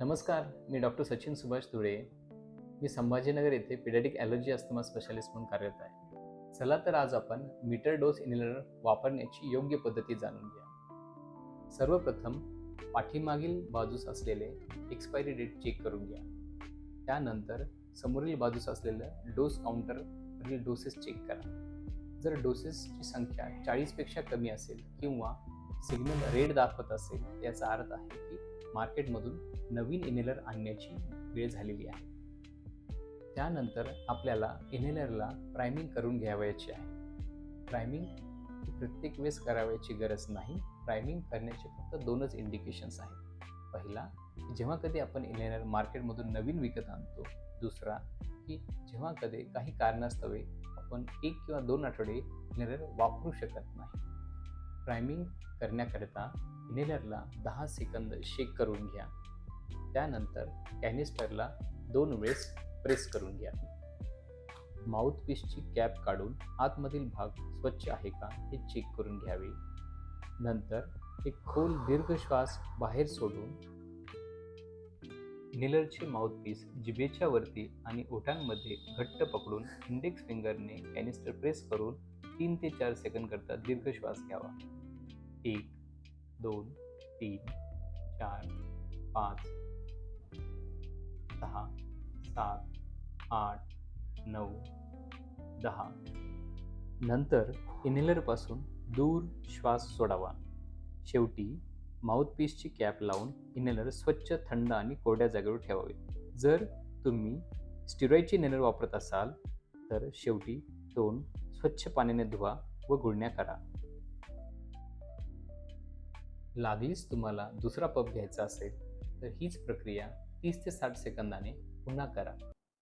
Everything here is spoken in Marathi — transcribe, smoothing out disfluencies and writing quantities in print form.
नमस्कार, मी डॉक्टर सचिन सुभाष धुळे. मी संभाजीनगर येथे पीडियाट्रिक ॲलर्जी अस्थमा स्पेशालिस्ट म्हणून कार्यरत आहे. चला तर आज आपण मीटर डोस इनहेलर वापरण्याची योग्य पद्धती जाणून घ्या. सर्वप्रथम पाठीमागील बाजूस असलेले एक्सपायरी डेट चेक करून घ्या. त्यानंतर समोरील बाजूस असलेलं डोस काउंटरवरील डोसेस चेक करा. जर डोसेसची संख्या 40पेक्षा कमी असेल किंवा सिग्नल रेड दाखवत असेल याचा अर्थ आहे की मार्केटमधून नवीन इनहेलर आणण्याची वेळ झालेली आहे. त्यानंतर आपल्याला इनहेलरला प्रायमिंग करून घ्यावयाची आहे. प्रायमिंग ही प्रत्येक वेळेस करावयाची गरज नाही. प्रायमिंग करण्याचे फक्त दोनच इंडिकेशन्स आहेत. पहिला, जेव्हा कधी आपण इनहेलर मार्केटमधून नवीन विकत आणतो. दुसरा, की जेव्हा कधी काही कारणास्तव आपण 1 किंवा 2 आठवडे इनहेलर वापरू शकत नाही. प्रायमिंग करण्याकरिता इनहेलरला 10 सेकंद शेक करून घ्या. त्यानंतर कॅनिस्टरला 2 वेळेस प्रेस करून घ्या. माउथपीसची कॅप काढून आतमधील भाग स्वच्छ आहे का हे चेक करून घ्यावे. नंतर एक खोल दीर्घ श्वास बाहेर सोडून इनहेलरचे माउथपीस जिभेच्या वरती आणि ओठांमध्ये घट्ट पकडून इंडेक्स फिंगरने कॅनिस्टर प्रेस करून 3 ते 4 सेकंद करता दीर्घ श्वास घ्यावा. 1, 2, 3, 4, 5, 6, 7, 8, 9, 10. नंतर इनहेलरपासून दूर श्वास सोडावा. शेवटी माउथपीसची कॅप लावून इनहेलर स्वच्छ, थंड आणि कोरड्या जागेवर ठेवावे. जर तुम्ही स्टिरॉइडचे इनहेलर वापरत असाल तर शेवटी तोंड स्वच्छ पाण्याने धुवा व गुळण्या करा. लागलीच तुम्हाला दुसरा पफ घ्यायचा असेल तर हीच प्रक्रिया 30 ते 60 सेकंदाने पुन्हा करा.